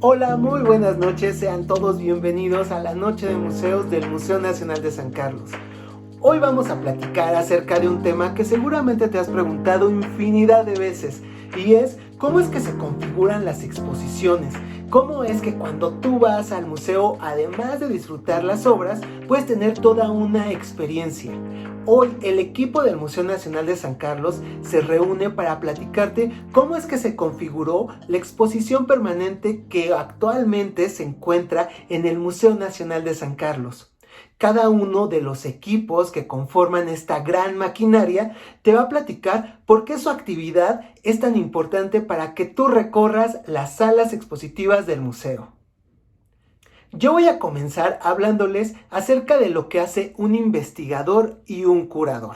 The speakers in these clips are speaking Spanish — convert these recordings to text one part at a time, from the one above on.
Hola, muy buenas noches, sean todos bienvenidos a la Noche de Museos del Museo Nacional de San Carlos. Hoy vamos a platicar acerca de un tema que seguramente te has preguntado infinidad de veces, y es cómo es que se configuran las exposiciones. Cómo es que cuando tú vas al museo, además de disfrutar las obras, puedes tener toda una experiencia. Hoy el equipo del Museo Nacional de San Carlos se reúne para platicarte cómo es que se configuró la exposición permanente que actualmente se encuentra en el Museo Nacional de San Carlos. Cada uno de los equipos que conforman esta gran maquinaria te va a platicar por qué su actividad es tan importante para que tú recorras las salas expositivas del museo. Yo voy a comenzar hablándoles acerca de lo que hace un investigador y un curador.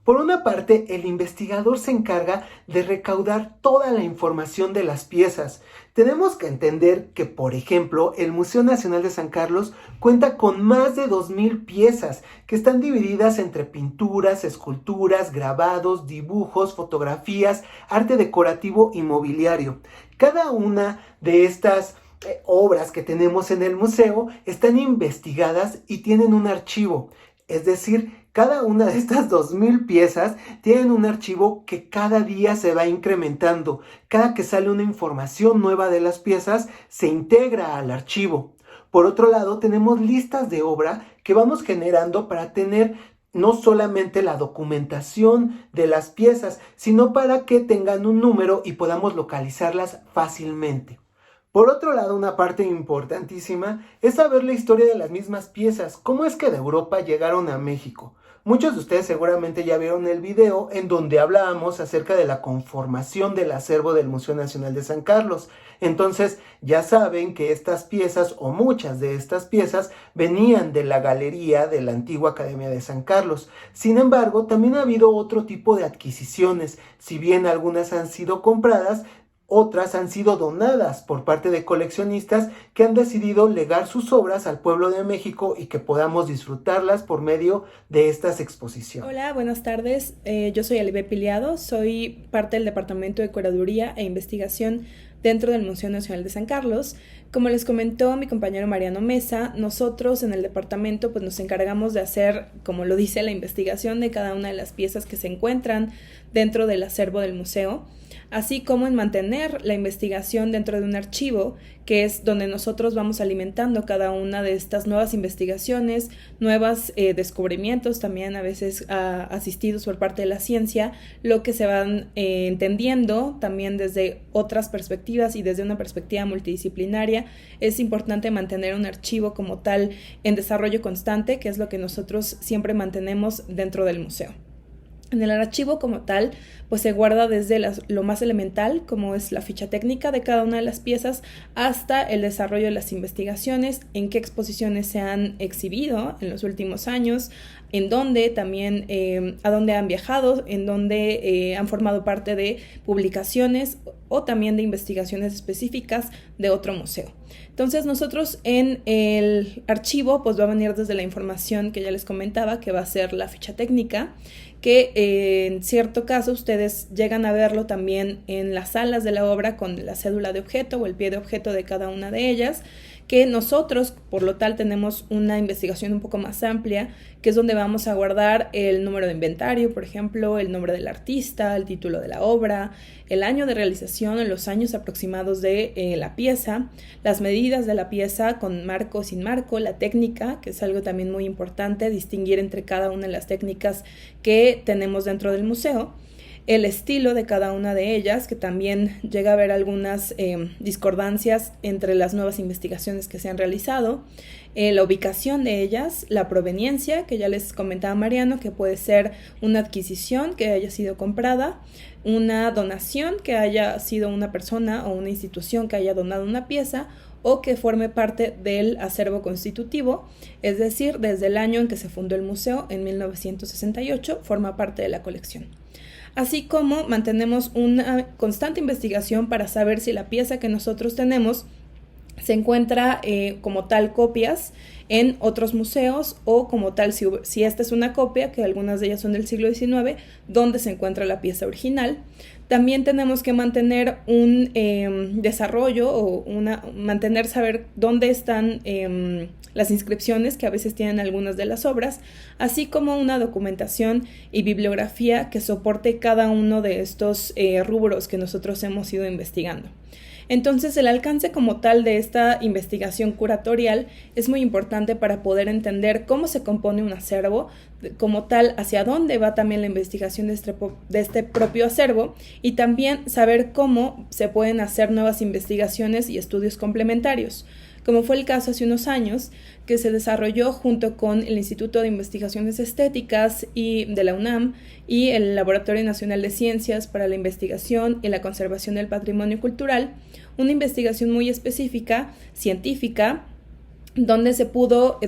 Por una parte, el investigador se encarga de recaudar toda la información de las piezas. Tenemos que entender que, por ejemplo, el Museo Nacional de San Carlos cuenta con más de 2000 piezas que están divididas entre pinturas, esculturas, grabados, dibujos, fotografías, arte decorativo y mobiliario. Cada una de estas obras que tenemos en el museo están investigadas y tienen un archivo. Es decir, cada una de estas 2000 piezas tienen un archivo que cada día se va incrementando. Cada que sale una información nueva de las piezas, se integra al archivo. Por otro lado, tenemos listas de obra que vamos generando para tener no solamente la documentación de las piezas, sino para que tengan un número y podamos localizarlas fácilmente. Por otro lado, una parte importantísima es saber la historia de las mismas piezas. ¿Cómo es que de Europa llegaron a México? Muchos de ustedes seguramente ya vieron el video en donde hablábamos acerca de la conformación del acervo del Museo Nacional de San Carlos. Entonces, ya saben que estas piezas o muchas de estas piezas venían de la galería de la antigua Academia de San Carlos. Sin embargo, también ha habido otro tipo de adquisiciones. Si bien algunas han sido compradas, otras han sido donadas por parte de coleccionistas que han decidido legar sus obras al pueblo de México y que podamos disfrutarlas por medio de estas exposiciones. Hola, buenas tardes. Yo soy Alibe Piliado, soy parte del Departamento de Curaduría e Investigación dentro del Museo Nacional de San Carlos. Como les comentó mi compañero Mariano Mesa, nosotros en el departamento pues nos encargamos de hacer, como lo dice, la investigación de cada una de las piezas que se encuentran dentro del acervo del museo, así como en mantener la investigación dentro de un archivo, que es donde nosotros vamos alimentando cada una de estas nuevas investigaciones, nuevos descubrimientos, también a veces asistidos por parte de la ciencia, lo que se van entendiendo también desde otras perspectivas y desde una perspectiva multidisciplinaria. Es importante mantener un archivo como tal en desarrollo constante, que es lo que nosotros siempre mantenemos dentro del museo. En el archivo como tal, pues se guarda desde lo más elemental, como es la ficha técnica de cada una de las piezas, hasta el desarrollo de las investigaciones, en qué exposiciones se han exhibido en los últimos años, en dónde también, a dónde han viajado, en dónde han formado parte de publicaciones o también de investigaciones específicas de otro museo. Entonces nosotros en el archivo pues va a venir desde la información que ya les comentaba, que va a ser la ficha técnica, que en cierto caso ustedes llegan a verlo también en las salas de la obra con la cédula de objeto o el pie de objeto de cada una de ellas, que nosotros, por lo tal, tenemos una investigación un poco más amplia, que es donde vamos a guardar el número de inventario, por ejemplo, el nombre del artista, el título de la obra, el año de realización, los años aproximados de la pieza, las medidas de la pieza con marco o sin marco, la técnica, que es algo también muy importante, distinguir entre cada una de las técnicas que tenemos dentro del museo, el estilo de cada una de ellas, que también llega a haber algunas discordancias entre las nuevas investigaciones que se han realizado, la ubicación de ellas, la proveniencia, que ya les comentaba Mariano, que puede ser una adquisición que haya sido comprada, una donación, que haya sido una persona o una institución que haya donado una pieza, o que forme parte del acervo constitutivo, es decir, desde el año en que se fundó el museo, en 1968, forma parte de la colección. Así como mantenemos una constante investigación para saber si la pieza que nosotros tenemos se encuentra como tal copias en otros museos o como tal si esta es una copia, que algunas de ellas son del siglo XIX, donde se encuentra la pieza original. también tenemos que mantener un desarrollo o mantener saber dónde están las inscripciones que a veces tienen algunas de las obras, así como una documentación y bibliografía que soporte cada uno de estos rubros que nosotros hemos ido investigando. Entonces, el alcance como tal de esta investigación curatorial es muy importante para poder entender cómo se compone un acervo, como tal, hacia dónde va también la investigación de este propio acervo, y también saber cómo se pueden hacer nuevas investigaciones y estudios complementarios, como fue el caso hace unos años, que se desarrolló junto con el Instituto de Investigaciones Estéticas y de la UNAM y el Laboratorio Nacional de Ciencias para la Investigación y la Conservación del Patrimonio Cultural, una investigación muy específica, científica, donde se pudo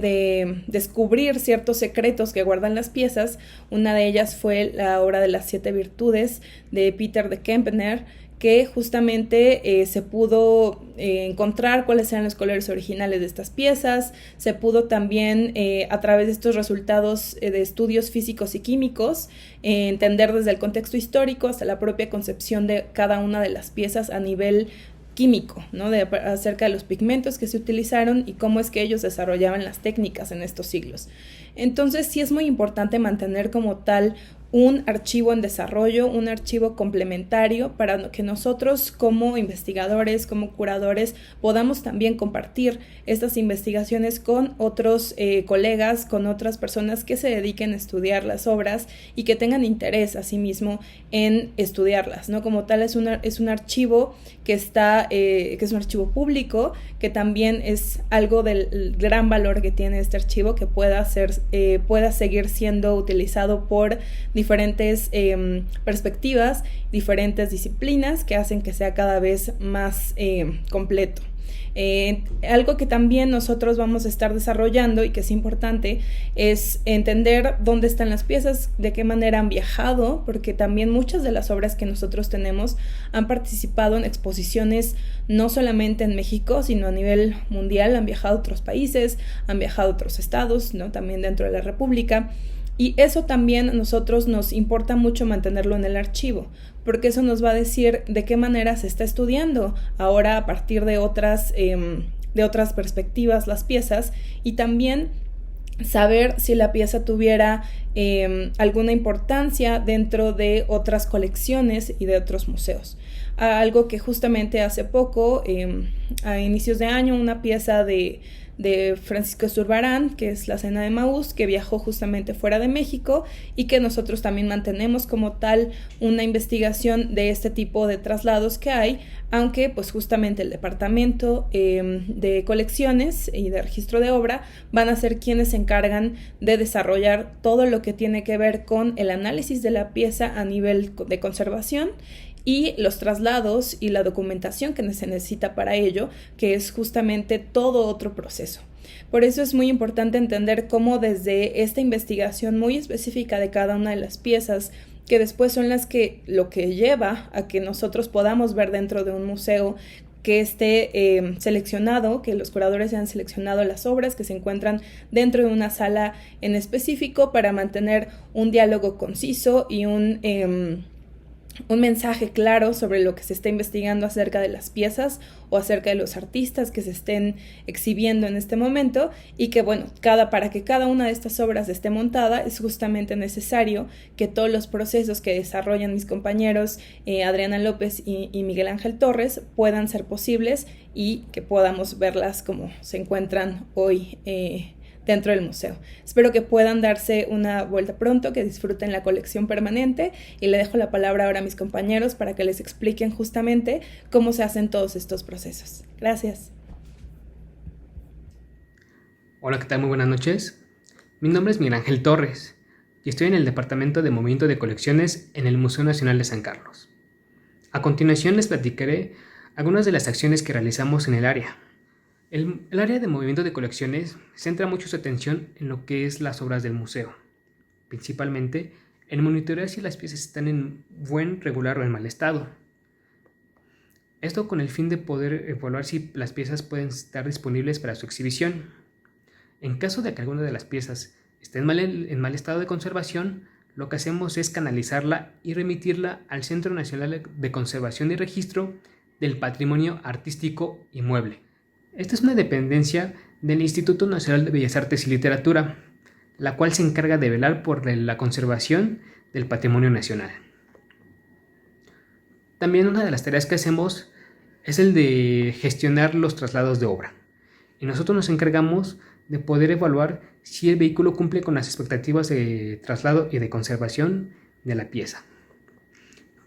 descubrir ciertos secretos que guardan las piezas. Una de ellas fue la obra de las 7 virtudes de Peter de Kempener, que justamente se pudo encontrar cuáles eran los colores originales de estas piezas. Se pudo también, a través de estos resultados de estudios físicos y químicos, entender desde el contexto histórico hasta la propia concepción de cada una de las piezas a nivel químico, ¿no? Acerca de los pigmentos que se utilizaron y cómo es que ellos desarrollaban las técnicas en estos siglos. Entonces, sí es muy importante mantener como tal un archivo en desarrollo, un archivo complementario para que nosotros como investigadores, como curadores, podamos también compartir estas investigaciones con otros colegas, con otras personas que se dediquen a estudiar las obras y que tengan interés asimismo en estudiarlas, ¿no? Como tal es un archivo que es un archivo público, que también es algo del gran valor que tiene este archivo, que pueda seguir siendo utilizado por diferentes perspectivas, diferentes disciplinas que hacen que sea cada vez más completo. Algo que también nosotros vamos a estar desarrollando y que es importante es entender dónde están las piezas, de qué manera han viajado, porque también muchas de las obras que nosotros tenemos han participado en exposiciones no solamente en México, sino a nivel mundial, han viajado a otros países, han viajado a otros estados, ¿no? También dentro de la República. Y eso también a nosotros nos importa mucho mantenerlo en el archivo, porque eso nos va a decir de qué manera se está estudiando ahora a partir de otras perspectivas las piezas, y también saber si la pieza tuviera alguna importancia dentro de otras colecciones y de otros museos. Algo que justamente hace poco, a inicios de año, una pieza de Francisco Zurbarán, que es la Cena de Maús, que viajó justamente fuera de México y que nosotros también mantenemos como tal una investigación de este tipo de traslados que hay, aunque pues justamente el departamento de colecciones y de registro de obra van a ser quienes se encargan de desarrollar todo lo que tiene que ver con el análisis de la pieza a nivel de conservación y los traslados y la documentación que se necesita para ello, que es justamente todo otro proceso. Por eso es muy importante entender cómo desde esta investigación muy específica de cada una de las piezas, que después son lo que lleva a que nosotros podamos ver dentro de un museo que esté seleccionado, que los curadores hayan seleccionado las obras que se encuentran dentro de una sala en específico para mantener un diálogo conciso y un mensaje claro sobre lo que se está investigando acerca de las piezas o acerca de los artistas que se estén exhibiendo en este momento, y que bueno, para que cada una de estas obras esté montada es justamente necesario que todos los procesos que desarrollan mis compañeros Adriana López y Miguel Ángel Torres puedan ser posibles y que podamos verlas como se encuentran hoy dentro del museo. Espero que puedan darse una vuelta pronto, que disfruten la colección permanente, y le dejo la palabra ahora a mis compañeros para que les expliquen justamente cómo se hacen todos estos procesos. Gracias. Hola, ¿qué tal? Muy buenas noches. Mi nombre es Miguel Ángel Torres y estoy en el Departamento de Movimiento de Colecciones en el Museo Nacional de San Carlos. A continuación les platicaré algunas de las acciones que realizamos en el área. El área de movimiento de colecciones centra mucho su atención en lo que es las obras del museo, principalmente en monitorear si las piezas están en buen, regular o en mal estado. Esto con el fin de poder evaluar si las piezas pueden estar disponibles para su exhibición. En caso de que alguna de las piezas esté en mal estado de conservación, lo que hacemos es canalizarla y remitirla al Centro Nacional de Conservación y Registro del Patrimonio Artístico y Mueble. Esta es una dependencia del Instituto Nacional de Bellas Artes y Literatura, la cual se encarga de velar por la conservación del patrimonio nacional. También una de las tareas que hacemos es el de gestionar los traslados de obra. Y nosotros nos encargamos de poder evaluar si el vehículo cumple con las expectativas de traslado y de conservación de la pieza.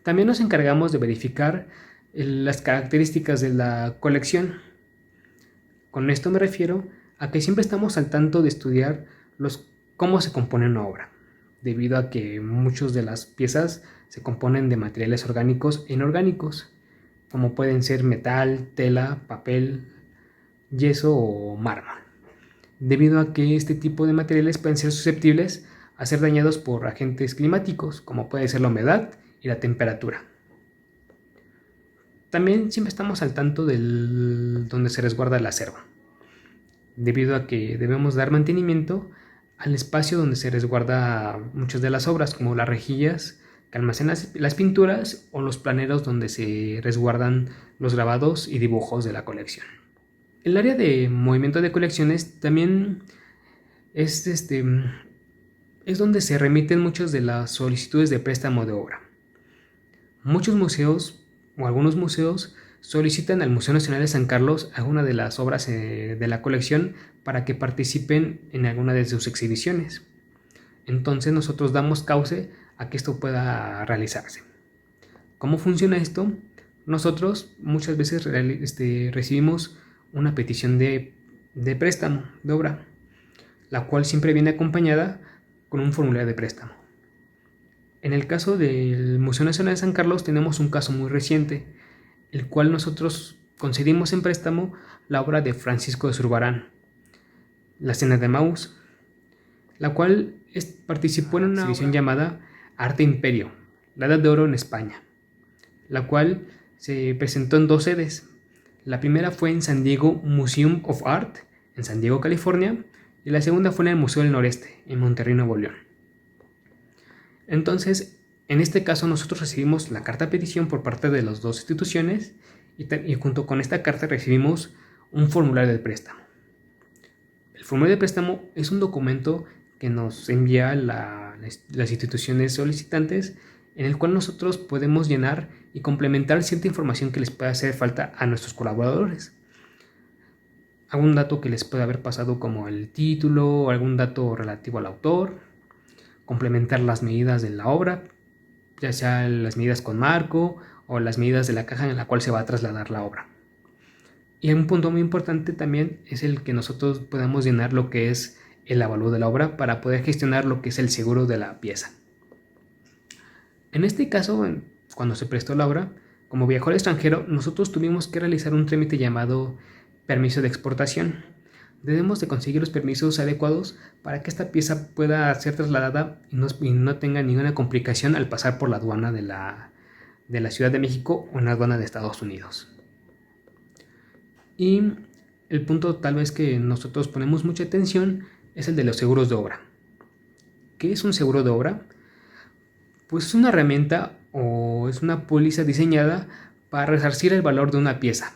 También nos encargamos de verificar las características de la colección. Con esto me refiero a que siempre estamos al tanto de estudiar cómo se compone una obra, debido a que muchas de las piezas se componen de materiales orgánicos e inorgánicos, como pueden ser metal, tela, papel, yeso o mármol, debido a que este tipo de materiales pueden ser susceptibles a ser dañados por agentes climáticos, como puede ser la humedad y la temperatura. También siempre estamos al tanto de donde se resguarda el acervo, debido a que debemos dar mantenimiento al espacio donde se resguarda muchas de las obras, como las rejillas que almacenan las pinturas o los planeros donde se resguardan los grabados y dibujos de la colección. El área de movimiento de colecciones también es donde se remiten muchas de las solicitudes de préstamo de obra. Muchos museos o algunos museos solicitan al Museo Nacional de San Carlos alguna de las obras de la colección para que participen en alguna de sus exhibiciones. Entonces nosotros damos cauce a que esto pueda realizarse. ¿Cómo funciona esto? Nosotros muchas veces recibimos una petición de préstamo de obra, la cual siempre viene acompañada con un formulario de préstamo. En el caso del Museo Nacional de San Carlos tenemos un caso muy reciente, el cual nosotros concedimos en préstamo la obra de Francisco de Zurbarán, La Cena de Maús, la cual participó en una exhibición llamada Arte Imperio, la Edad de Oro en España, la cual se presentó en 2 sedes. La primera fue en San Diego Museum of Art, en San Diego, California, y la segunda fue en el Museo del Noreste, en Monterrey, Nuevo León. Entonces, en este caso nosotros recibimos la carta de petición por parte de las 2 instituciones y junto con esta carta recibimos un formulario de préstamo. El formulario de préstamo es un documento que nos envía las instituciones solicitantes, en el cual nosotros podemos llenar y complementar cierta información que les pueda hacer falta a nuestros colaboradores. Algún dato que les pueda haber pasado, como el título o algún dato relativo al autor, complementar las medidas de la obra, ya sea las medidas con marco o las medidas de la caja en la cual se va a trasladar la obra. Y un punto muy importante también es el que nosotros podamos llenar lo que es el avalúo de la obra para poder gestionar lo que es el seguro de la pieza. En este caso, cuando se prestó la obra, como viajó al extranjero, nosotros tuvimos que realizar un trámite llamado permiso de exportación. Debemos de conseguir los permisos adecuados para que esta pieza pueda ser trasladada y no tenga ninguna complicación al pasar por la aduana de la Ciudad de México o en la aduana de Estados Unidos. Y el punto tal vez que nosotros ponemos mucha atención es el de los seguros de obra. ¿Qué es un seguro de obra? Pues es una herramienta o es una póliza diseñada para resarcir el valor de una pieza.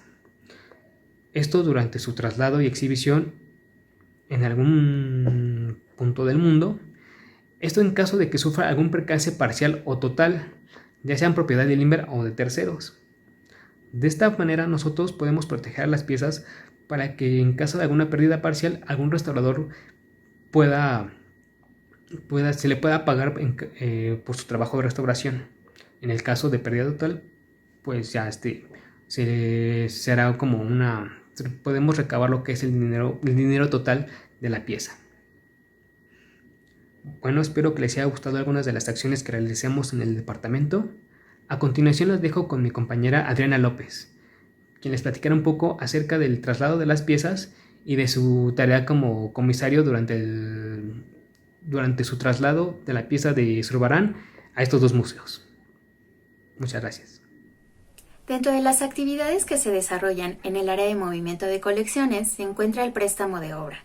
Esto durante su traslado y exhibición en algún punto del mundo. Esto en caso de que sufra algún percance parcial o total, ya sea en propiedad del INVER o de terceros. De esta manera nosotros podemos proteger las piezas para que en caso de alguna pérdida parcial, algún restaurador se le pueda pagar por su trabajo de restauración. En el caso de pérdida total, pues ya será como podemos recabar lo que es el dinero total de la pieza. Bueno, espero que les haya gustado algunas de las acciones que realicemos en el departamento. A continuación los dejo con mi compañera Adriana López, quien les platicará un poco acerca del traslado de las piezas y de su tarea como comisario durante su traslado de la pieza de Zurbarán a estos 2 museos. Muchas gracias. Dentro de las actividades que se desarrollan en el área de movimiento de colecciones se encuentra el préstamo de obra.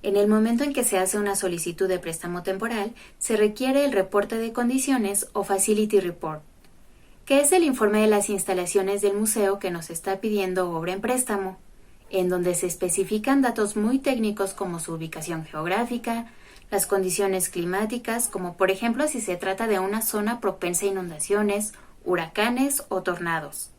En el momento en que se hace una solicitud de préstamo temporal, se requiere el reporte de condiciones o Facility Report, que es el informe de las instalaciones del museo que nos está pidiendo obra en préstamo, en donde se especifican datos muy técnicos como su ubicación geográfica, las condiciones climáticas, como por ejemplo si se trata de una zona propensa a inundaciones, huracanes o tornados,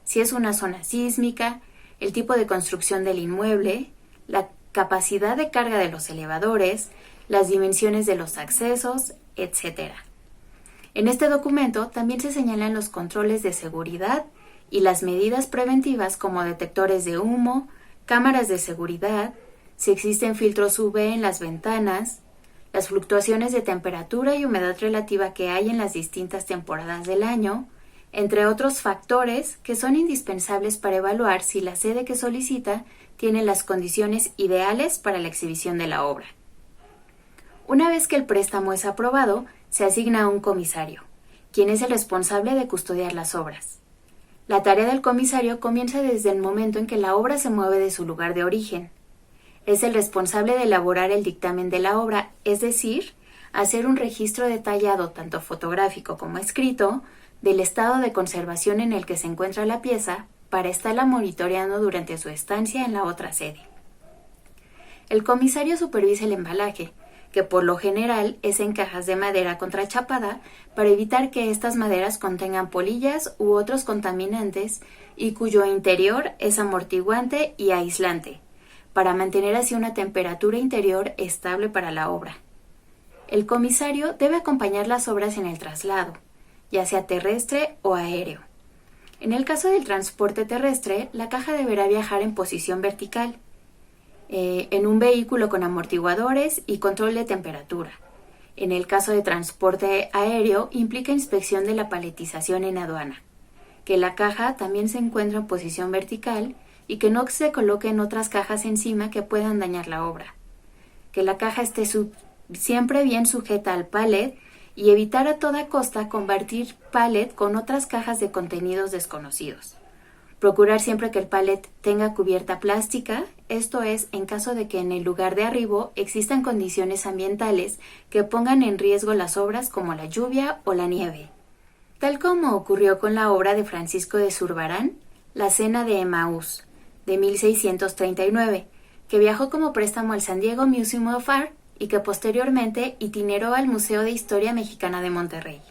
si es una zona sísmica, el tipo de construcción del inmueble, la capacidad de carga de los elevadores, las dimensiones de los accesos, etc. En este documento también se señalan los controles de seguridad y las medidas preventivas como detectores de humo, cámaras de seguridad, si existen filtros UV en las ventanas, las fluctuaciones de temperatura y humedad relativa que hay en las distintas temporadas del año, entre otros factores que son indispensables para evaluar si la sede que solicita tiene las condiciones ideales para la exhibición de la obra. Una vez que el préstamo es aprobado, se asigna a un comisario, quien es el responsable de custodiar las obras. La tarea del comisario comienza desde el momento en que la obra se mueve de su lugar de origen. Es el responsable de elaborar el dictamen de la obra, es decir, hacer un registro detallado, tanto fotográfico como escrito, del estado de conservación en el que se encuentra la pieza para estarla monitoreando durante su estancia en la otra sede. El comisario supervisa el embalaje, que por lo general es en cajas de madera contrachapada para evitar que estas maderas contengan polillas u otros contaminantes y cuyo interior es amortiguante y aislante, para mantener así una temperatura interior estable para la obra. El comisario debe acompañar las obras en el traslado, ya sea terrestre o aéreo. En el caso del transporte terrestre, la caja deberá viajar en posición vertical, en un vehículo con amortiguadores y control de temperatura. En el caso de transporte aéreo, implica inspección de la paletización en aduana, que la caja también se encuentra en posición vertical y que no se coloquen otras cajas encima que puedan dañar la obra, que la caja esté siempre bien sujeta al pallet y evitar a toda costa compartir pallet con otras cajas de contenidos desconocidos. Procurar siempre que el pallet tenga cubierta plástica, esto es, en caso de que en el lugar de arribo existan condiciones ambientales que pongan en riesgo las obras como la lluvia o la nieve. Tal como ocurrió con la obra de Francisco de Zurbarán, La Cena de Emaús, de 1639, que viajó como préstamo al San Diego Museum of Art y que posteriormente itineró al Museo de Historia Mexicana de Monterrey.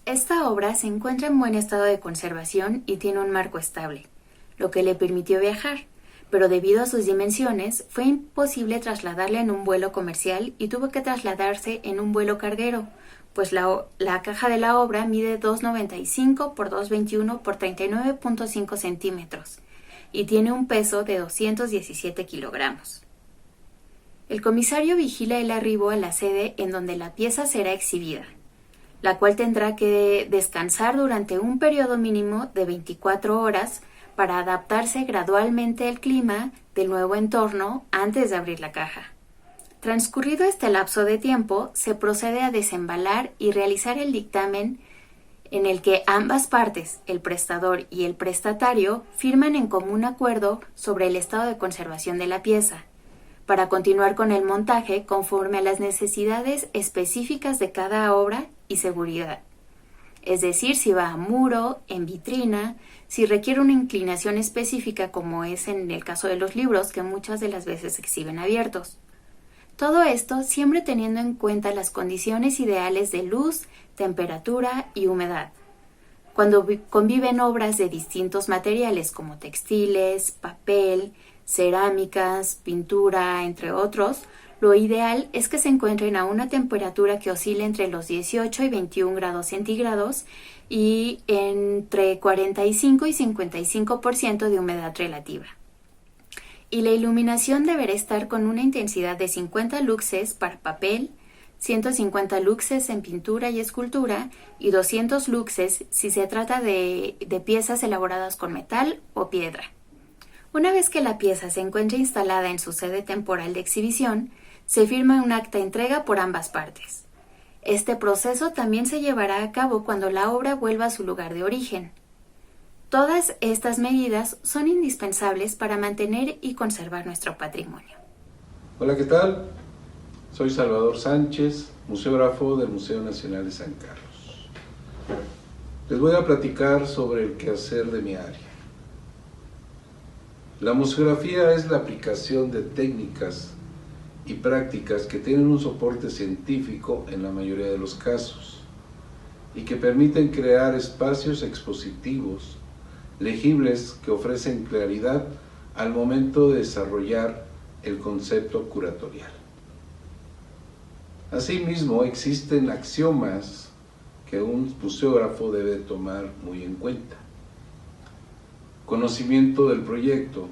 Esta obra se encuentra en buen estado de conservación y tiene un marco estable, lo que le permitió viajar, pero debido a sus dimensiones fue imposible trasladarla en un vuelo comercial y tuvo que trasladarse en un vuelo carguero, pues la caja de la obra mide 2,95 por 2,21 por 39,5 centímetros y tiene un peso de 217 kilogramos. El comisario vigila el arribo a la sede en donde la pieza será exhibida, la cual tendrá que descansar durante un periodo mínimo de 24 horas para adaptarse gradualmente al clima del nuevo entorno antes de abrir la caja. Transcurrido este lapso de tiempo, se procede a desembalar y realizar el dictamen en el que ambas partes, el prestador y el prestatario, firman en común acuerdo sobre el estado de conservación de la pieza, para continuar con el montaje conforme a las necesidades específicas de cada obra y seguridad. Es decir, si va a muro, en vitrina, si requiere una inclinación específica como es en el caso de los libros que muchas de las veces se exhiben abiertos. Todo esto siempre teniendo en cuenta las condiciones ideales de luz, temperatura y humedad. Cuando conviven obras de distintos materiales como textiles, papel, cerámicas, pintura, entre otros, lo ideal es que se encuentren a una temperatura que oscile entre los 18 y 21 grados centígrados y entre 45 y 55% de humedad relativa. Y la iluminación deberá estar con una intensidad de 50 luxes para papel, 150 luxes en pintura y escultura y 200 luxes si se trata de piezas elaboradas con metal o piedra. Una vez que la pieza se encuentra instalada en su sede temporal de exhibición, se firma un acta de entrega por ambas partes. Este proceso también se llevará a cabo cuando la obra vuelva a su lugar de origen. Todas estas medidas son indispensables para mantener y conservar nuestro patrimonio. Hola, ¿qué tal? Soy Salvador Sánchez, museógrafo del Museo Nacional de San Carlos. Les voy a platicar sobre el quehacer de mi área. La museografía es la aplicación de técnicas y prácticas que tienen un soporte científico en la mayoría de los casos y que permiten crear espacios expositivos legibles que ofrecen claridad al momento de desarrollar el concepto curatorial. Asimismo, existen axiomas que un museógrafo debe tomar muy en cuenta. Conocimiento del proyecto,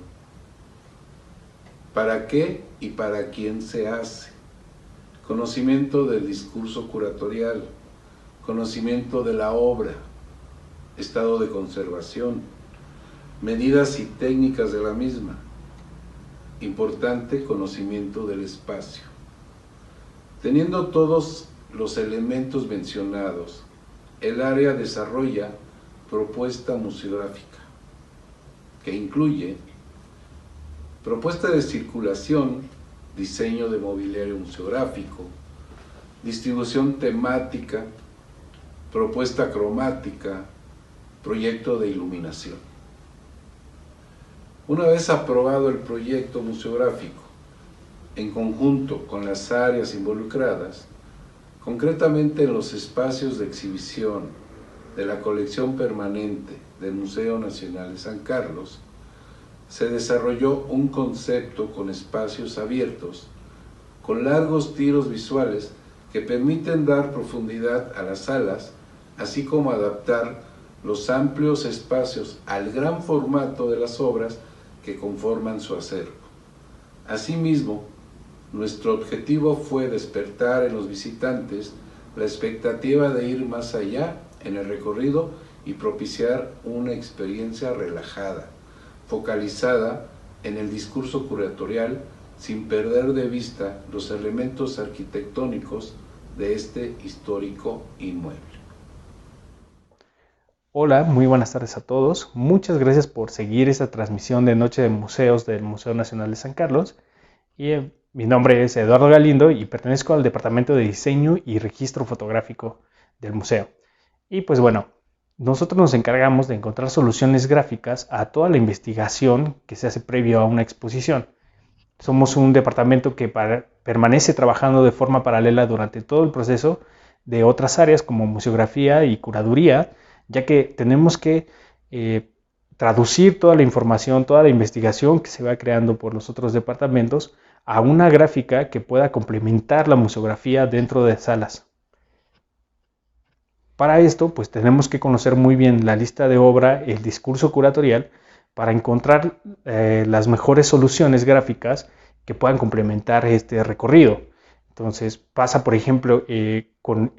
para qué y para quién se hace. Conocimiento del discurso curatorial, conocimiento de la obra, estado de conservación, medidas y técnicas de la misma. Importante, conocimiento del espacio. Teniendo todos los elementos mencionados, el área desarrolla propuesta museográfica, que incluye propuesta de circulación, diseño de mobiliario museográfico, distribución temática, propuesta cromática, proyecto de iluminación. Una vez aprobado el proyecto museográfico, en conjunto con las áreas involucradas, concretamente en los espacios de exhibición de la colección permanente del Museo Nacional de San Carlos, se desarrolló un concepto con espacios abiertos, con largos tiros visuales que permiten dar profundidad a las salas, así como adaptar los amplios espacios al gran formato de las obras que conforman su acervo. Asimismo, nuestro objetivo fue despertar en los visitantes la expectativa de ir más allá en el recorrido y propiciar una experiencia relajada, focalizada en el discurso curatorial, sin perder de vista los elementos arquitectónicos de este histórico inmueble. Hola, muy buenas tardes a todos. Muchas gracias por seguir esta transmisión de Noche de Museos del Museo Nacional de San Carlos. Mi nombre es Eduardo Galindo y pertenezco al Departamento de Diseño y Registro Fotográfico del museo. Y pues bueno, nosotros nos encargamos de encontrar soluciones gráficas a toda la investigación que se hace previo a una exposición. Somos un departamento que permanece trabajando de forma paralela durante todo el proceso de otras áreas como museografía y curaduría, ya que tenemos que traducir toda la información, toda la investigación que se va creando por los otros departamentos a una gráfica que pueda complementar la museografía dentro de salas. Para esto, pues tenemos que conocer muy bien la lista de obra, el discurso curatorial, para encontrar las mejores soluciones gráficas que puedan complementar este recorrido. Entonces pasa, por ejemplo,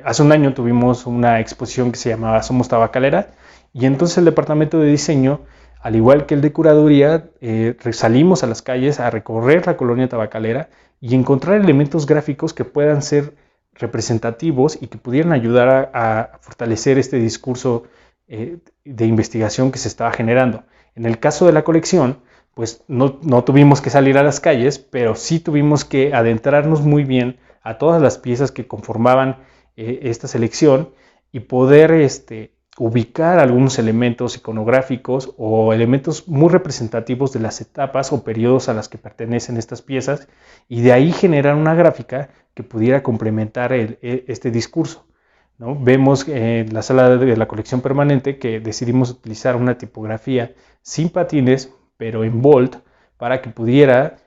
hace un año tuvimos una exposición que se llamaba Somos Tabacalera, y entonces el departamento de diseño, al igual que el de curaduría, salimos a las calles a recorrer la colonia tabacalera y encontrar elementos gráficos que puedan ser representativos y que pudieran ayudar a fortalecer este discurso de investigación que se estaba generando. En el caso de la colección, pues no tuvimos que salir a las calles, pero sí tuvimos que adentrarnos muy bien a todas las piezas que conformaban esta selección y poder ubicar algunos elementos iconográficos o elementos muy representativos de las etapas o periodos a las que pertenecen estas piezas, y de ahí generar una gráfica que pudiera complementar este discurso, ¿no? Vemos en la sala de la colección permanente que decidimos utilizar una tipografía sin patines, pero en bold, para que pudiera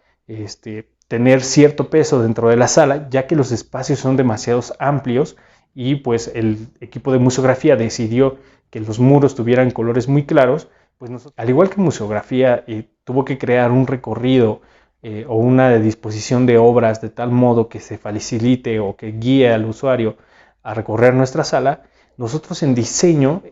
tener cierto peso dentro de la sala, ya que los espacios son demasiado amplios, y pues el equipo de museografía decidió que los muros tuvieran colores muy claros. Pues nosotros, al igual que museografía, tuvo que crear un recorrido o una disposición de obras de tal modo que se facilite o que guíe al usuario a recorrer nuestra sala. Nosotros en diseño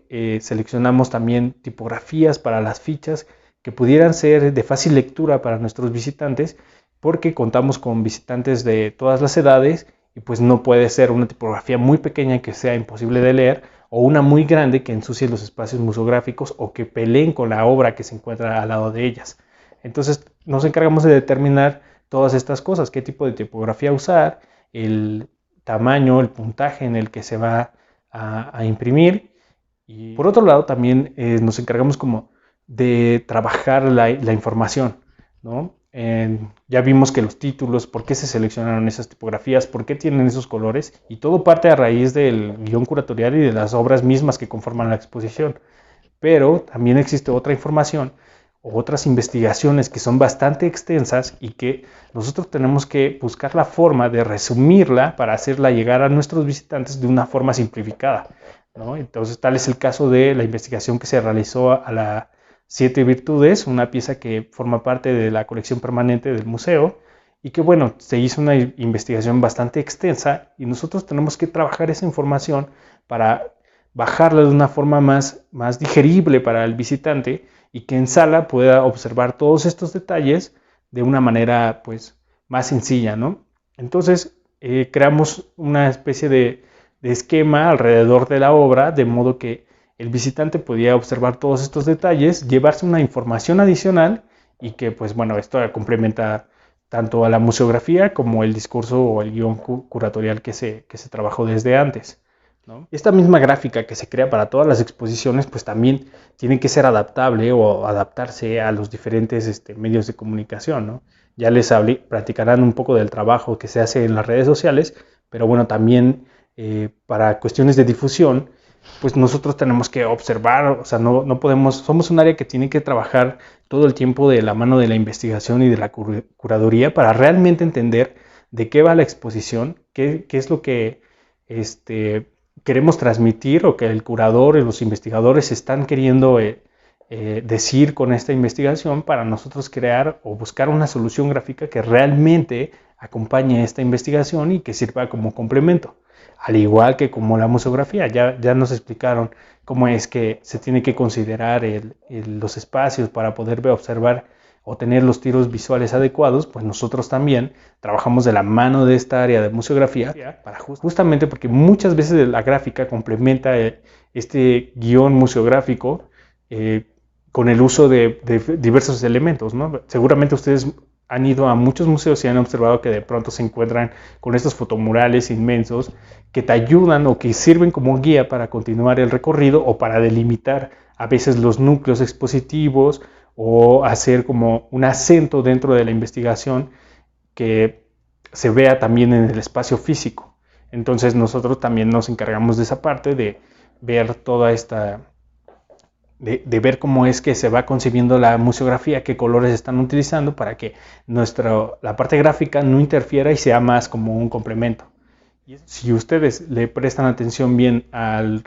seleccionamos también tipografías para las fichas que pudieran ser de fácil lectura para nuestros visitantes, porque contamos con visitantes de todas las edades, y pues no puede ser una tipografía muy pequeña que sea imposible de leer, o una muy grande que ensucie los espacios museográficos o que peleen con la obra que se encuentra al lado de ellas. Entonces nos encargamos de determinar todas estas cosas, qué tipo de tipografía usar, el tamaño, el puntaje en el que se va a imprimir. Y por otro lado también nos encargamos como de trabajar la información, ¿no? Ya vimos que los títulos, por qué se seleccionaron esas tipografías, por qué tienen esos colores, y todo parte a raíz del guión curatorial y de las obras mismas que conforman la exposición. Pero también existe otra información o otras investigaciones que son bastante extensas y que nosotros tenemos que buscar la forma de resumirla para hacerla llegar a nuestros visitantes de una forma simplificada, ¿no? Entonces, tal es el caso de la investigación que se realizó a la 7 Virtudes, una pieza que forma parte de la colección permanente del museo y que, bueno, se hizo una investigación bastante extensa y nosotros tenemos que trabajar esa información para bajarla de una forma más digerible para el visitante y que en sala pueda observar todos estos detalles de una manera pues más sencilla, ¿no? Entonces creamos una especie de esquema alrededor de la obra, de modo que el visitante podía observar todos estos detalles, llevarse una información adicional y que pues bueno, esto complementa tanto a la museografía como el discurso o el guión curatorial que se trabajó desde antes, ¿no? Esta misma gráfica que se crea para todas las exposiciones pues también tiene que ser adaptable o adaptarse a los diferentes medios de comunicación, ¿no? Ya les platicarán un poco del trabajo que se hace en las redes sociales, pero bueno, también para cuestiones de difusión pues nosotros tenemos que observar, o sea, no podemos, somos un área que tiene que trabajar todo el tiempo de la mano de la investigación y de la curaduría para realmente entender de qué va la exposición, qué es lo que queremos transmitir o que el curador y los investigadores están queriendo decir con esta investigación para nosotros crear o buscar una solución gráfica que realmente acompañe esta investigación y que sirva como complemento. Al igual que como la museografía, ya nos explicaron cómo es que se tiene que considerar los espacios para poder observar o tener los tiros visuales adecuados, pues nosotros también trabajamos de la mano de esta área de museografía, para justamente porque muchas veces la gráfica complementa este guión museográfico con el uso de diversos elementos, ¿no? Seguramente ustedes han ido a muchos museos y han observado que de pronto se encuentran con estos fotomurales inmensos que te ayudan o que sirven como guía para continuar el recorrido o para delimitar a veces los núcleos expositivos o hacer como un acento dentro de la investigación que se vea también en el espacio físico. Entonces nosotros también nos encargamos de esa parte de ver toda esta... De ver cómo es que se va concibiendo la museografía, qué colores están utilizando para que la parte gráfica no interfiera y sea más como un complemento. Si ustedes le prestan atención bien al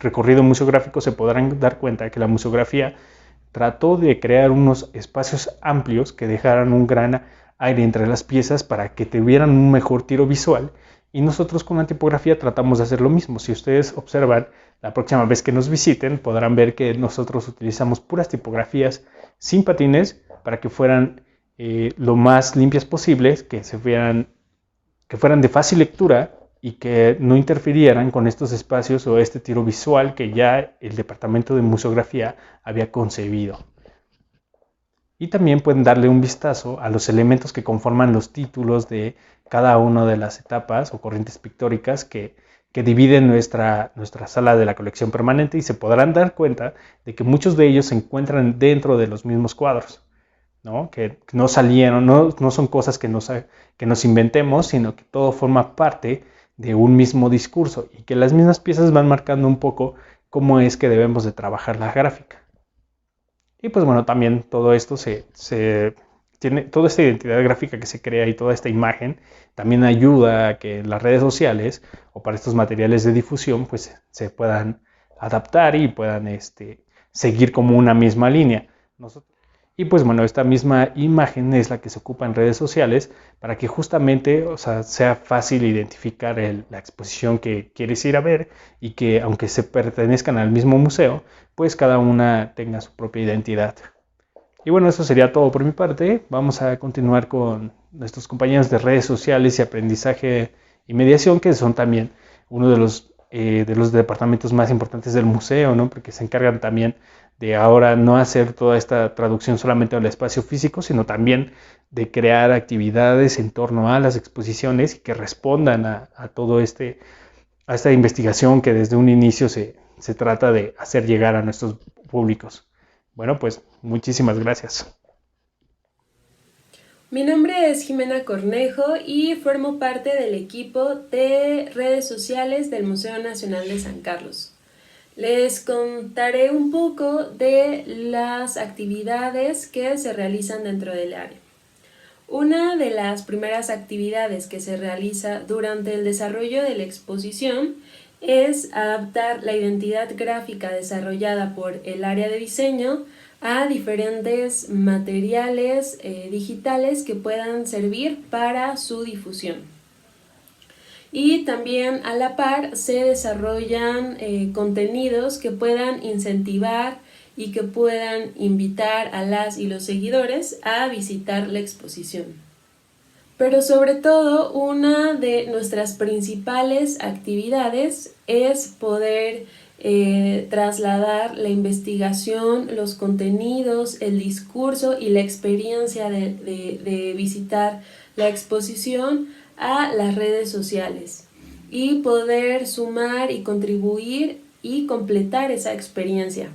recorrido museográfico, se podrán dar cuenta que la museografía trató de crear unos espacios amplios que dejaran un gran aire entre las piezas para que tuvieran un mejor tiro visual. Y nosotros con la tipografía tratamos de hacer lo mismo. Si ustedes observan, la próxima vez que nos visiten podrán ver que nosotros utilizamos puras tipografías sin patines para que fueran lo más limpias posibles, que fueran de fácil lectura y que no interfirieran con estos espacios o este tiro visual que ya el departamento de museografía había concebido. Y también pueden darle un vistazo a los elementos que conforman los títulos de cada una de las etapas o corrientes pictóricas que dividen nuestra sala de la colección permanente, y se podrán dar cuenta de que muchos de ellos se encuentran dentro de los mismos cuadros, ¿no? Que no salieron, no son cosas que nos inventemos, sino que todo forma parte de un mismo discurso y que las mismas piezas van marcando un poco cómo es que debemos de trabajar la gráfica. Y pues bueno, también todo esto tiene toda esta identidad gráfica que se crea y toda esta imagen también ayuda a que las redes sociales o para estos materiales de difusión pues se puedan adaptar y puedan seguir como una misma línea. Y pues bueno, esta misma imagen es la que se ocupa en redes sociales para que justamente, o sea, sea fácil identificar la exposición que quieres ir a ver y que aunque se pertenezcan al mismo museo, pues cada una tenga su propia identidad. Y bueno, eso sería todo por mi parte. Vamos a continuar con nuestros compañeros de redes sociales y aprendizaje y mediación, que son también uno de los de los departamentos más importantes del museo, ¿no? Porque se encargan también de ahora no hacer toda esta traducción solamente al espacio físico, sino también de crear actividades en torno a las exposiciones y que respondan a todo a esta investigación que desde un inicio se trata de hacer llegar a nuestros públicos. Bueno, pues muchísimas gracias. Mi nombre es Jimena Cornejo y formo parte del equipo de redes sociales del Museo Nacional de San Carlos. Les contaré un poco de las actividades que se realizan dentro del área. Una de las primeras actividades que se realiza durante el desarrollo de la exposición es adaptar la identidad gráfica desarrollada por el área de diseño a diferentes materiales digitales que puedan servir para su difusión. Y también a la par se desarrollan contenidos que puedan incentivar y que puedan invitar a las y los seguidores a visitar la exposición. Pero sobre todo, una de nuestras principales actividades es poder trasladar la investigación, los contenidos, el discurso y la experiencia de visitar la exposición a las redes sociales y poder sumar y contribuir y completar esa experiencia.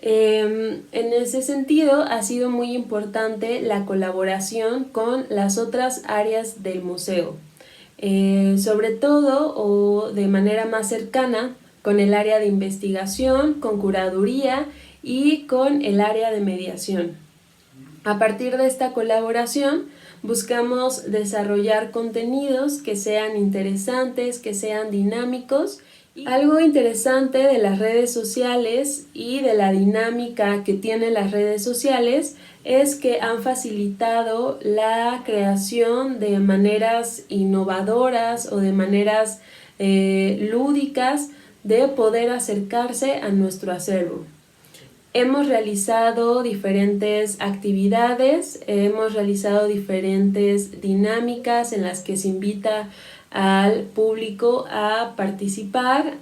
En ese sentido, ha sido muy importante la colaboración con las otras áreas del museo, sobre todo o de manera más cercana con el área de investigación, con curaduría y con el área de mediación. A partir de esta colaboración, buscamos desarrollar contenidos que sean interesantes, que sean dinámicos. Algo interesante de las redes sociales y de la dinámica que tienen las redes sociales es que han facilitado la creación de maneras innovadoras o de maneras lúdicas de poder acercarse a nuestro acervo. Hemos realizado diferentes actividades, hemos realizado diferentes dinámicas en las que se invita al público a participar.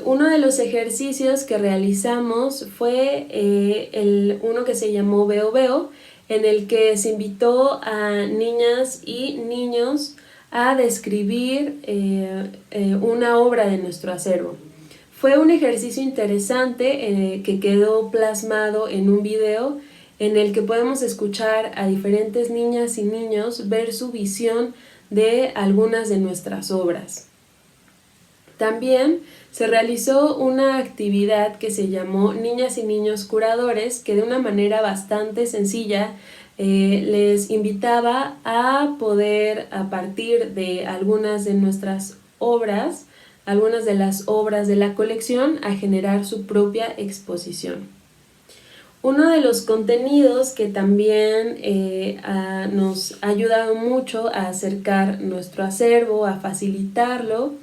Uno de los ejercicios que realizamos fue uno que se llamó Veo Veo, en el que se invitó a niñas y niños a describir una obra de nuestro acervo. Fue un ejercicio interesante que quedó plasmado en un video en el que podemos escuchar a diferentes niñas y niños ver su visión de algunas de nuestras obras. También se realizó una actividad que se llamó Niñas y Niños Curadores, que de una manera bastante sencilla les invitaba a poder, a partir de algunas de nuestras obras, algunas de las obras de la colección, a generar su propia exposición. Uno de los contenidos que también nos ha ayudado mucho a acercar nuestro acervo, a facilitarlo,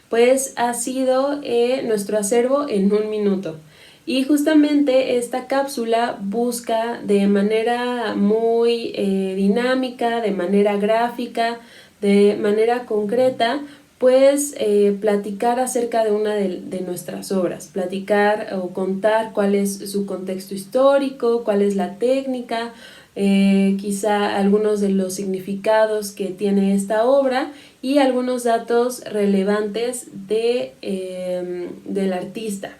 pues ha sido nuestro acervo en un minuto. Y justamente esta cápsula busca de manera muy dinámica, de manera gráfica, de manera concreta, pues platicar acerca de una de nuestras obras, platicar o contar cuál es su contexto histórico, cuál es la técnica, quizá algunos de los significados que tiene esta obra y algunos datos relevantes del artista.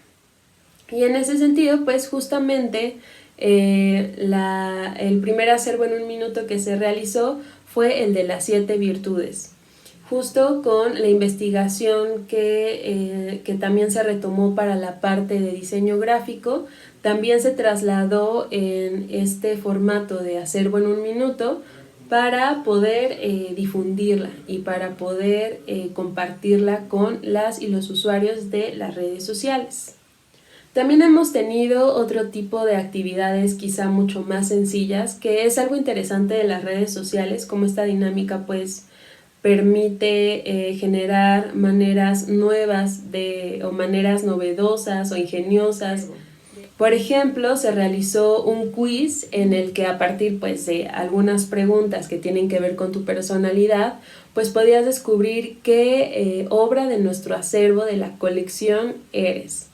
Y en ese sentido, pues justamente el primer acervo en un minuto que se realizó fue el de las 7 virtudes. Justo con la investigación que también se retomó para la parte de diseño gráfico, también se trasladó en este formato de acervo en un minuto para poder difundirla y para poder compartirla con las y los usuarios de las redes sociales. También hemos tenido otro tipo de actividades quizá mucho más sencillas, que es algo interesante de las redes sociales, como esta dinámica pues permite generar maneras nuevas o maneras novedosas o ingeniosas. Por ejemplo, se realizó un quiz en el que a partir pues, de algunas preguntas que tienen que ver con tu personalidad, pues podías descubrir qué obra de nuestro acervo, de la colección, eres.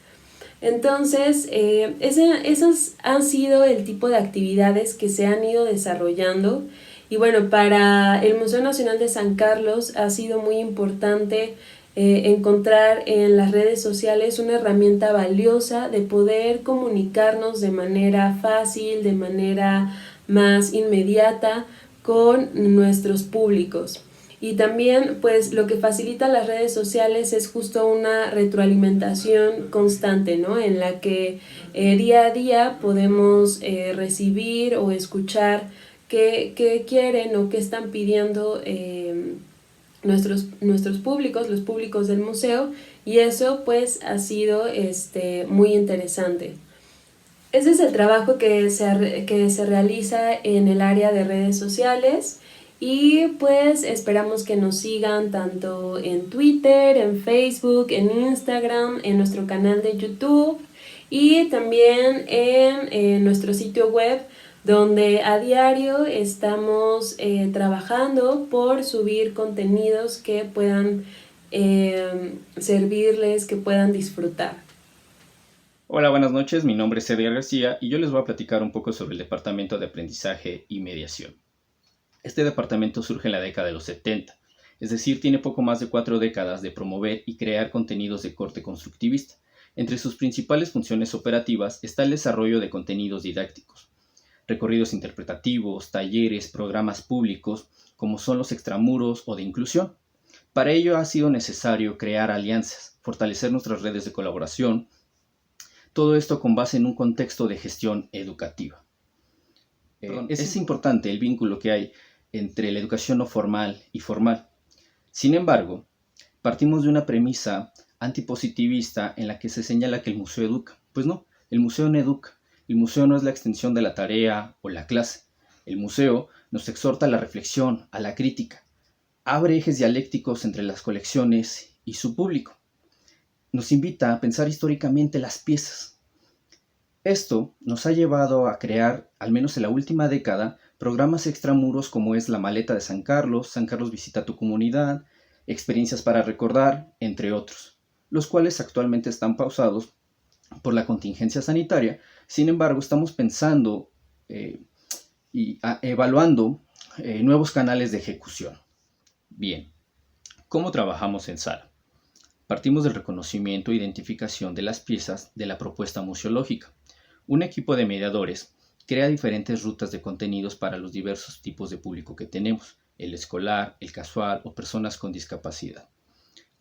Entonces, esos han sido el tipo de actividades que se han ido desarrollando. Y bueno, para el Museo Nacional de San Carlos ha sido muy importante encontrar en las redes sociales una herramienta valiosa de poder comunicarnos de manera fácil, de manera más inmediata con nuestros públicos. Y también pues lo que facilita las redes sociales es justo una retroalimentación constante, ¿no? En la que día a día podemos recibir o escuchar qué quieren o qué están pidiendo nuestros públicos, los públicos del museo, y eso pues ha sido muy interesante. Ese es el trabajo que se realiza en el área de redes sociales. Y pues esperamos que nos sigan tanto en Twitter, en Facebook, en Instagram, en nuestro canal de YouTube y también en nuestro sitio web, donde a diario estamos trabajando por subir contenidos que puedan servirles, que puedan disfrutar. Hola, buenas noches. Mi nombre es Edgar García y yo les voy a platicar un poco sobre el Departamento de Aprendizaje y Mediación. Este departamento surge en la década de los 70, es decir, tiene poco más de 4 décadas de promover y crear contenidos de corte constructivista. Entre sus principales funciones operativas está el desarrollo de contenidos didácticos, recorridos interpretativos, talleres, programas públicos, como son los extramuros o de inclusión. Para ello ha sido necesario crear alianzas, fortalecer nuestras redes de colaboración, todo esto con base en un contexto de gestión educativa. Es importante el vínculo que hay entre la educación no formal y formal. Sin embargo, partimos de una premisa antipositivista en la que se señala que el museo educa. Pues no, el museo no educa. El museo no es la extensión de la tarea o la clase. El museo nos exhorta a la reflexión, a la crítica. Abre ejes dialécticos entre las colecciones y su público. Nos invita a pensar históricamente las piezas. Esto nos ha llevado a crear, al menos en la última década, programas extramuros como es La Maleta de San Carlos visita tu comunidad, Experiencias para recordar, entre otros, los cuales actualmente están pausados por la contingencia sanitaria. Sin embargo, estamos pensando y evaluando nuevos canales de ejecución. Bien, ¿cómo trabajamos en sala? Partimos del reconocimiento e identificación de las piezas de la propuesta museológica. Un equipo de mediadores crea diferentes rutas de contenidos para los diversos tipos de público que tenemos, el escolar, el casual o personas con discapacidad.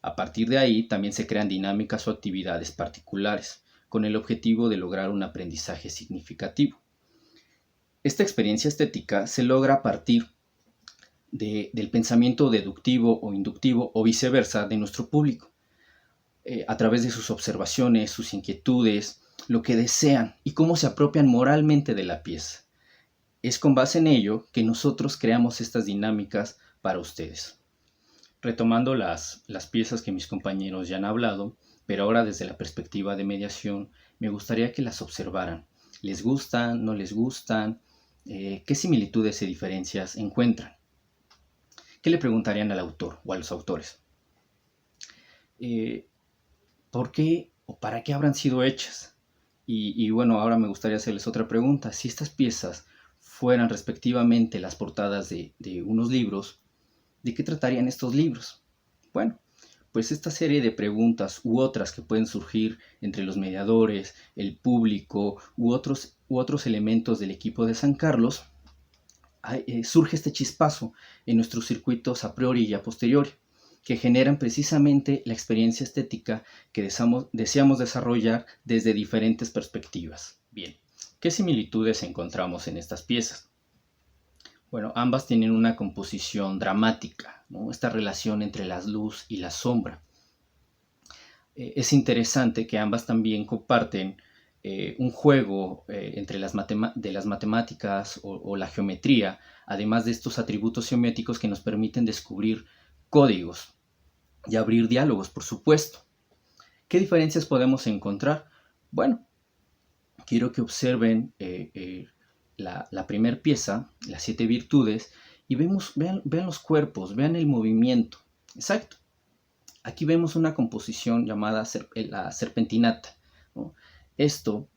A partir de ahí también se crean dinámicas o actividades particulares, con el objetivo de lograr un aprendizaje significativo. Esta experiencia estética se logra a partir del pensamiento deductivo o inductivo o viceversa de nuestro público, a través de sus observaciones, sus inquietudes, lo que desean y cómo se apropian moralmente de la pieza. Es con base en ello que nosotros creamos estas dinámicas para ustedes. Retomando las piezas que mis compañeros ya han hablado, pero ahora desde la perspectiva de mediación, me gustaría que las observaran. ¿Les gustan? ¿No les gustan? ¿Qué similitudes y diferencias encuentran? ¿Qué le preguntarían al autor o a los autores? ¿Por qué o para qué habrán sido hechas? Y bueno, ahora me gustaría hacerles otra pregunta. Si estas piezas fueran respectivamente las portadas de unos libros, ¿de qué tratarían estos libros? Bueno, pues esta serie de preguntas u otras que pueden surgir entre los mediadores, el público u otros elementos del equipo de San Carlos, surge este chispazo en nuestros circuitos a priori y a posteriori, que generan precisamente la experiencia estética que deseamos desarrollar desde diferentes perspectivas. Bien, ¿qué similitudes encontramos en estas piezas? Bueno, ambas tienen una composición dramática, ¿no? Esta relación entre la luz y la sombra. Es interesante que ambas también comparten un juego entre las matemáticas o la geometría, además de estos atributos geométricos que nos permiten descubrir códigos y abrir diálogos, por supuesto. ¿Qué diferencias podemos encontrar? Bueno, quiero que observen la primera pieza, las 7 virtudes, y vean los cuerpos, vean el movimiento. Exacto. Aquí vemos una composición llamada la serpentinata, ¿no? Esto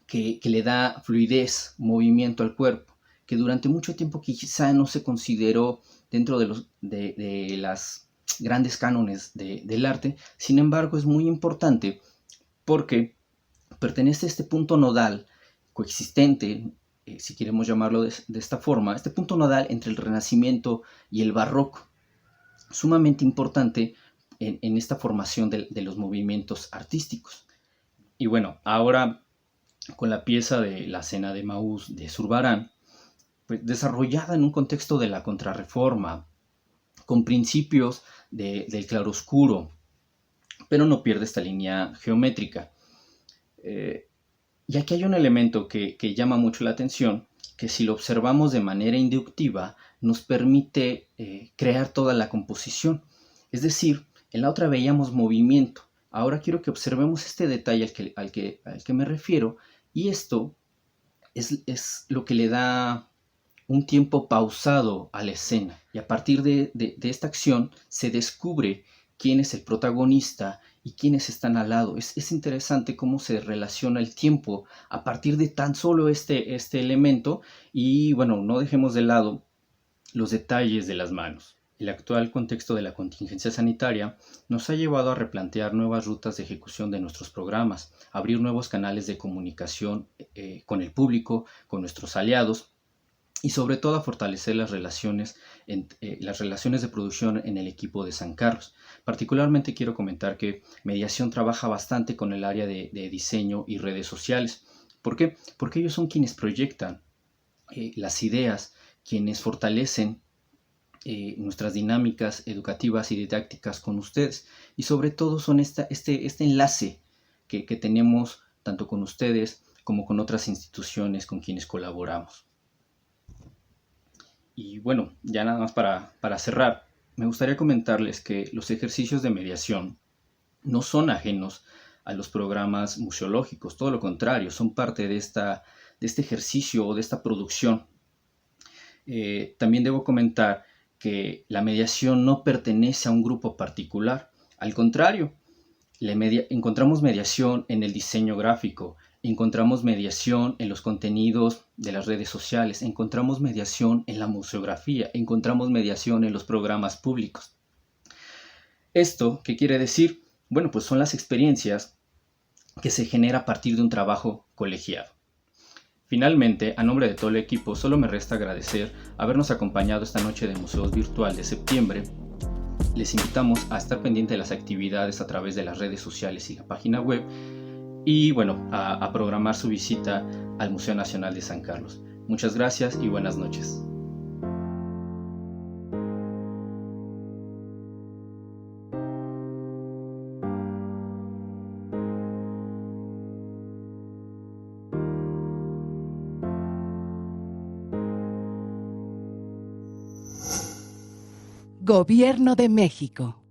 que le da fluidez, movimiento al cuerpo, que durante mucho tiempo quizá no se consideró dentro de las grandes cánones del arte. Sin embargo, es muy importante porque pertenece a este punto nodal coexistente, si queremos llamarlo de esta forma, este punto nodal entre el Renacimiento y el Barroco, sumamente importante en esta formación de los movimientos artísticos. Y bueno, ahora con la pieza de La Cena de Maús de Zurbarán, pues desarrollada en un contexto de la Contrarreforma, con principios del claroscuro, pero no pierde esta línea geométrica. Y aquí hay un elemento que llama mucho la atención, que si lo observamos de manera inductiva, nos permite crear toda la composición. Es decir, en la otra veíamos movimiento. Ahora quiero que observemos este detalle al que me refiero, y esto es lo que le da un tiempo pausado a la escena. Y a partir de esta acción se descubre quién es el protagonista y quiénes están al lado. Es interesante cómo se relaciona el tiempo a partir de tan solo este elemento. Y bueno, no dejemos de lado los detalles de las manos. El actual contexto de la contingencia sanitaria nos ha llevado a replantear nuevas rutas de ejecución de nuestros programas, abrir nuevos canales de comunicación con el público, con nuestros aliados, y sobre todo a fortalecer las relaciones de producción en el equipo de San Carlos. Particularmente quiero comentar que Mediación trabaja bastante con el área de diseño y redes sociales. ¿Por qué? Porque ellos son quienes proyectan las ideas, quienes fortalecen nuestras dinámicas educativas y didácticas con ustedes. Y sobre todo son este enlace que tenemos tanto con ustedes como con otras instituciones con quienes colaboramos. Y bueno, ya nada más para cerrar, me gustaría comentarles que los ejercicios de mediación no son ajenos a los programas museológicos, todo lo contrario, son parte de este ejercicio o de esta producción. También debo comentar que la mediación no pertenece a un grupo particular, al contrario, encontramos mediación en el diseño gráfico, encontramos mediación en los contenidos de las redes sociales, encontramos mediación en la museografía, encontramos mediación en los programas públicos. ¿Esto qué quiere decir? Bueno, pues son las experiencias que se genera a partir de un trabajo colegiado. Finalmente, a nombre de todo el equipo, solo me resta agradecer habernos acompañado esta noche de Museos Virtual de septiembre. Les invitamos a estar pendiente de las actividades a través de las redes sociales y la página web, y bueno, a programar su visita al Museo Nacional de San Carlos. Muchas gracias y buenas noches. Gobierno de México.